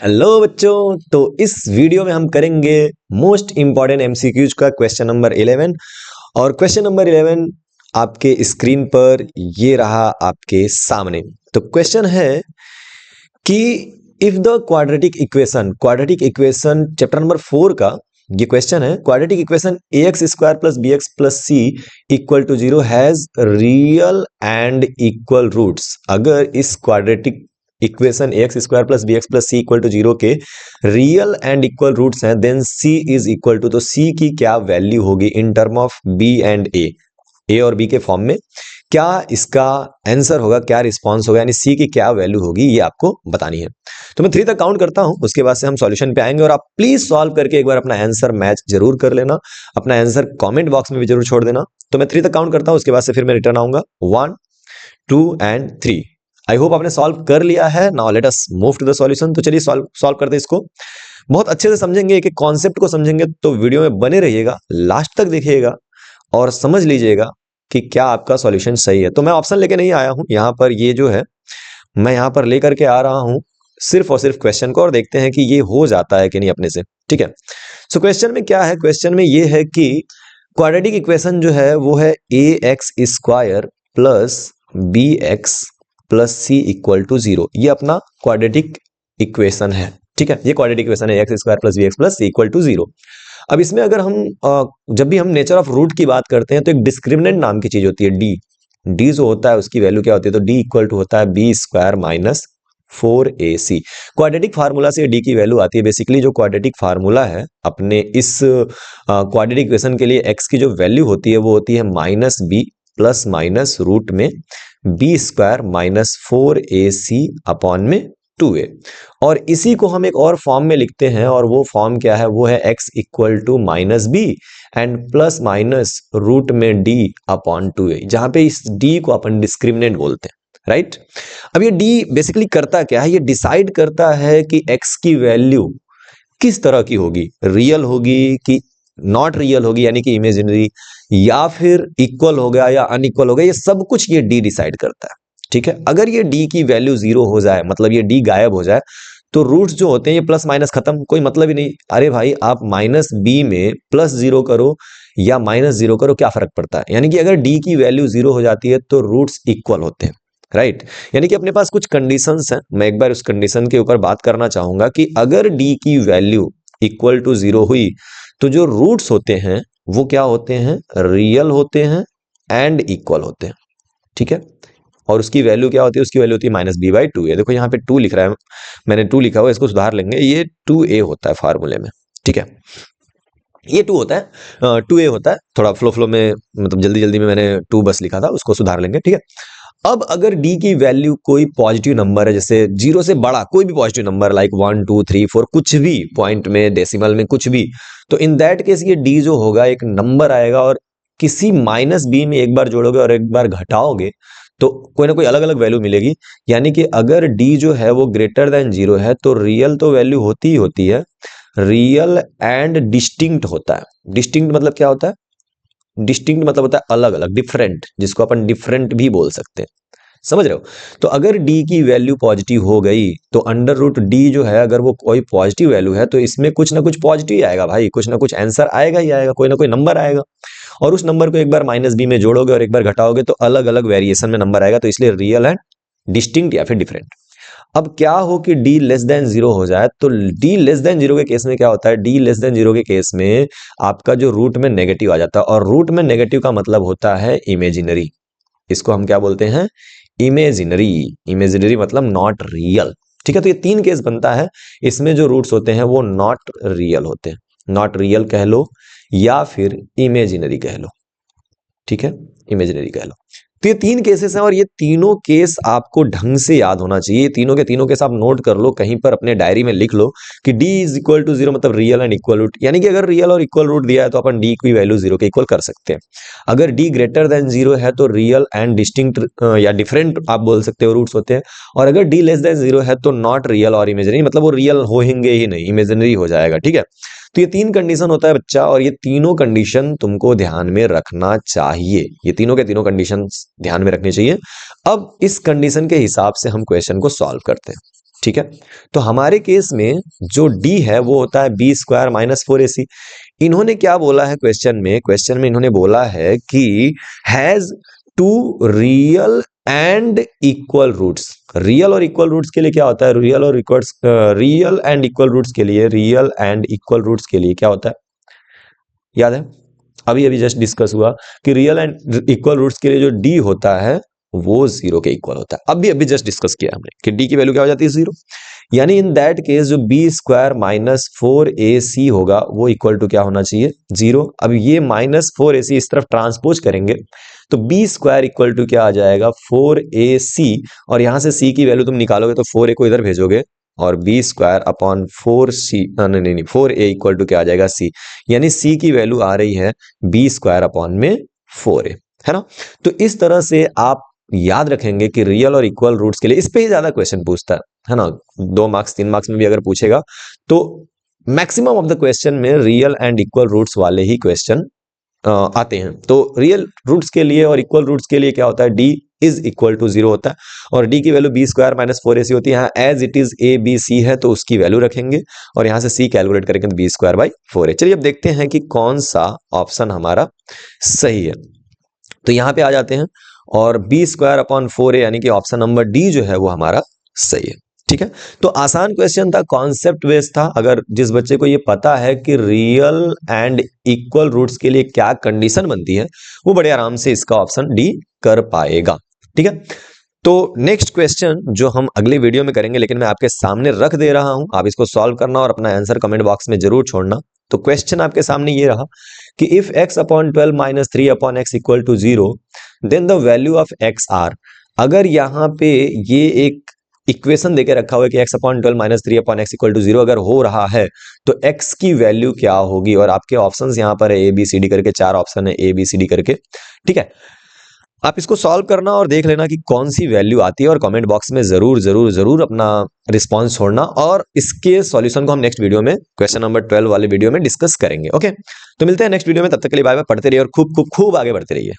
Hello बच्चों, तो इस वीडियो में हम करेंगे मोस्ट इंपॉर्टेंट एमसीक्यूज का क्वेश्चन नंबर 11। और क्वेश्चन नंबर 11 आपके स्क्रीन पर ये रहा आपके सामने। तो क्वेश्चन है कि if the quadratic equation chapter number 4 का ये क्वेश्चन है, quadratic equation ax square plus bx plus c equal to 0 has real and equal roots. अगर इस quadratic equation ax square plus bx plus c equal to 0 के real and equal roots हैं, then c is equal to, तो c की क्या value होगी in term of b and a और b के फॉर्म में, क्या इसका आंसर होगा, क्या रिस्पांस होगा, यानी सी की क्या वैल्यू होगी, ये आपको बतानी है। तो मैं 3 तक काउंट करता हूं, उसके बाद से हम सॉल्यूशन पे आएंगे और आप प्लीज सॉल्व करके एक बार अपना आंसर मैच जरूर कर लेना, अपना आंसर कमेंट बॉक्स में भी जरूर छोड़ देना। तो मैं 3 तक काउंट करता हूं, उसके बाद से फिर मैं रिटर्न आऊंगा 1 2 एंड 3। आई होप आपने सॉल्व कर लिया है। Now let us move to the solution. तो चलिए सॉल्व करते हैं इसको। बहुत अच्छे से समझेंगे, एक एक कॉन्सेप्ट को समझेंगे, तो वीडियो में बने रहिएगा, लास्ट तक देखिएगा और समझ लीजिएगा कि क्या आपका सॉल्यूशन सही है। तो मैं ऑप्शन लेके नहीं आया हूं यहाँ पर, ये जो है मैं यहाँ पर लेकर के आ रहा हूं सिर्फ और सिर्फ क्वेश्चन को, और देखते हैं कि ये हो जाता है कि नहीं अपने से। ठीक है, सो क्वेश्चन में क्या है, क्वेश्चन में ये है कि क्वाड्रेटिक इक्वेशन जो है वो है ax square plus bx plus c equal to 0। ये अपना क्वाड्रेटिक इक्वेशन है। ठीक है, ये क्वाड्रेटिक इक्वेशन है x square plus bx plus c equal to 0। अब इसमें अगर हम जब भी हम नेचर ऑफ रूट की बात करते हैं तो एक डिस्क्रिमिनेंट नाम की चीज होती है डी जो होता है उसकी वैल्यू क्या होती है, तो डी इक्वल टू होता है B square minus 4ac। Quadratic formula से डी की वैल्यू आती है। बेसिकली जो क्वाड्रेटिक फार्मूला है अपने इस क्वाड्रेटिक इक्वेशन के लिए एक्स की जो वैल्यू होती है वो होती है minus B plus minus root में B square minus 4ac upon में 2a। और इसी को हम एक और फॉर्म में लिखते हैं, और वो फॉर्म क्या है, वो है x equal to minus B and plus minus root में d अपॉन 2a, जहां पे इस d को अपन डिस्क्रिमिनेंट बोलते हैं। राइट, अब ये d बेसिकली करता क्या है, ये डिसाइड करता है कि x की वैल्यू किस तरह की होगी, रियल होगी कि नॉट रियल होगी, यानी कि इमेजिनरी, या फिर इक्वल होगा या अनइक्वल होगा, ये सब कुछ ये डी डिसाइड करता है। ठीक है, अगर ये डी की वैल्यू 0 हो जाए, मतलब ये डी गायब हो जाए, तो रूट्स जो होते हैं ये प्लस माइनस खत्म, कोई मतलब ही नहीं। अरे भाई, आप माइनस बी में प्लस 0 करो या माइनस 0 करो, क्या फर्क पड़ता है। यानी कि अगर डी की वैल्यू 0 हो जाती है तो रूट्स इक्वल होते हैं। राइट, यानी कि अपने पास कुछ कंडीशंस हैं, मैं एक बार उस कंडीशन के ऊपर बात करना चाहूंगा कि अगर डी की वैल्यू इक्वल टू 0 हुई तो जो रूट्स होते हैं वो क्या होते हैं, रियल होते हैं एंड इक्वल होते हैं। ठीक है, और उसकी वैल्यू क्या होती है, उसकी वैल्यू होती है माइनस बी बाई 2a। देखो यहाँ पे 2 लिख रहा है, मैंने 2 लिखा हुआ, इसको सुधार लेंगे, ये 2a होता है फार्मूले में। ठीक है, ये 2 होता है, 2a होता है, थोड़ा फ्लो में, मतलब जल्दी जल्दी में मैंने 2 बस लिखा था, उसको सुधार लेंगे। ठीक है, अब अगर d की वैल्यू कोई पॉजिटिव नंबर है, जैसे 0 से बड़ा कोई भी पॉजिटिव नंबर, लाइक 1 2 3 4, कुछ भी पॉइंट में, डेसिमल में, कुछ भी, तो इन दैट केस ये d जो होगा एक नंबर आएगा, और किसी माइनस b में एक बार जोड़ोगे और एक बार घटाओगे तो कोई ना कोई अलग अलग वैल्यू मिलेगी। यानी कि अगर d जो है वो ग्रेटर देन 0 है तो रियल तो वैल्यू होती ही होती है, रियल एंड डिस्टिंक्ट होता है। डिस्टिंक्ट मतलब क्या होता है, डिस्टिंक्ट मतलब होता है अलग अलग, डिफरेंट, जिसको अपन डिफरेंट भी बोल सकते हैं। समझ रहे हो। तो अगर d की वैल्यू पॉजिटिव हो गई तो अंडर रूट d जो है, अगर वो कोई पॉजिटिव वैल्यू है तो इसमें कुछ ना कुछ पॉजिटिव ही आएगा भाई, कुछ ना कुछ आंसर आएगा ही आएगा, कोई ना कोई नंबर आएगा। और उस नंबर को एक बार माइनस बी में जोड़ोगे और एक बार घटाओगे तो अलग अलग वेरिएशन में नंबर आएगा, तो इसलिए रियल एंड डिस्टिंक्ट या फिर डिफरेंट। अब क्या हो कि d लेस देन 0 हो जाए, तो d लेस देन 0 के केस में क्या होता है, d लेस देन 0 के केस में आपका जो रूट में नेगेटिव आ जाता है, और रूट में नेगेटिव का मतलब होता है इमेजिनरी। इसको हम क्या बोलते हैं, इमेजिनरी। इमेजिनरी मतलब नॉट रियल। ठीक है, तो ये 3 केस बनता है, इसमें जो रूट्स होते हैं वो नॉट रियल होते हैं, नॉट रियल कह लो या फिर इमेजिनरी कह लो। ठीक है, इमेजिनरी कह लो। तो ये 3 केसेस हैं, और ये तीनों केस आपको ढंग से याद होना चाहिए। तीनों के तीनों केस आप नोट कर लो, कहीं पर अपने डायरी में लिख लो कि d इज इक्वल टू 0 मतलब रियल एंड इक्वल रूट, यानी कि अगर रियल और इक्वल रूट दिया है तो अपन d की वैल्यू 0 के इक्वल कर सकते हैं। अगर d ग्रेटर देन 0 है तो रियल एंड डिस्टिंक्ट या डिफरेंट आप बोल सकते हो रूट्स होते हैं, और अगर d लेस देन 0 है तो नॉट रियल और इमेजिनरी, मतलब वो रियल होंगे ही नहीं, इमेजिनरी हो जाएगा। ठीक है, तो ये 3 कंडीशन होता है बच्चा, और ये तीनों कंडीशन तुमको ध्यान में रखना चाहिए, ये तीनों के तीनों कंडीशन ध्यान में रखनी चाहिए। अब इस कंडीशन के हिसाब से हम क्वेश्चन को सॉल्व करते हैं। ठीक है। तो हमारे केस में जो डी है वो होता है बी स्क्वायर माइनस 4ac। इन्होंने क्या बोला है क्वेश्चन में इन्होंने बोला है कि has two real and equal roots. Real और इक्वल रूट्स के लिए क्या होता है? रियल एंड इक्वल रूट्स के लिए क्या होता है? याद है? अभी जस्ट डिस्कस हुआ कि रियल एंड इक्वल रूट्स के लिए जो डी होता है वो 0 के इक्वल होता है। अभी जस्ट डिस्कस किया हमने कि डी की वैल्यू क्या हो जाती है? 0। यानी इन दैट केस जो बी स्क्वायर माइनस 4ac होगा वो इक्वल टू क्या होना चाहिए? 0। अब ये माइनस 4ac इस तरफ ट्रांसपोज करेंगे तो बी स्क्वायर इक्वल टू क्या आ जाएगा? 4ac। और यहां से c की वैल्यू तुम निकालोगे तो 4a को इधर भेजोगे और बी स्क्वायर अपॉन 4c, नहीं 4a इक्वल टू क्या आ जाएगा? c। यानी c की वैल्यू आ रही है बी स्क्वायर अपॉन में 4a, है ना। तो इस तरह से आप याद रखेंगे कि रियल और इक्वल रूट्स के लिए इस पे ही ज्यादा क्वेश्चन पूछता है ना। 2 मार्क्स 3 मार्क्स में भी अगर पूछेगा तो मैक्सिमम ऑफ द क्वेश्चन में रियल एंड इक्वल रूट्स वाले ही क्वेश्चन आते हैं। तो रियल रूट्स के लिए और इक्वल रूट्स के लिए क्या होता है? डी इज इक्वल टू 0 होता है और डी की value B square minus 4ac होती है। यहाँ as it is A B C है तो उसकी वैल्यू रखेंगे और यहाँ से सी कैलकुलेट करेंगे तो बी स्क्वायर बाई 4a। चलिए अब देखते हैं कि कौन सा ऑप्शन हमारा सही है। तो यहाँ पे आ जाते हैं और बी स्क्वायर अपॉन 4a यानी कि ऑप्शन नंबर डी जो है वो हमारा सही है। ठीक है, तो आसान क्वेश्चन था, कॉन्सेप्ट बेस्ड था। अगर जिस बच्चे को ये पता है कि रियल एंड इक्वल रूट्स के लिए क्या कंडीशन बनती है वो बड़े आराम से इसका ऑप्शन डी कर पाएगा। ठीक है, तो नेक्स्ट क्वेश्चन जो हम अगले वीडियो में करेंगे, लेकिन मैं आपके सामने रख दे रहा हूं, आप इसको सॉल्व करना और अपना आंसर कमेंट बॉक्स में जरूर छोड़ना। तो क्वेश्चन आपके सामने ये रहा कि if x upon 12 minus 3 upon X equal to 0 then the value of x are. अगर यहाँ पे ये एक इक्वेशन देके रखा हुआ है कि x upon 12 minus 3 upon X equal to 0 अगर हो रहा है तो x की वैल्यू क्या होगी? और आपके ऑप्शंस यहाँ पर है ए बी सी डी करके, 4 ऑप्शन है ए बी सी डी करके। ठीक है, आप इसको सॉल्व करना और देख लेना कि कौन सी वैल्यू आती है और कमेंट बॉक्स में जरूर अपना रिस्पांस छोड़ना। और इसके सॉल्यूशन को हम नेक्स्ट वीडियो में, क्वेश्चन नंबर 12 वाले वीडियो में डिस्कस करेंगे। ओके, तो मिलते हैं नेक्स्ट वीडियो में, तब तक के लिए बाय बाय। पढ़ते रहिए और खूब आगे बढ़ते रहिए।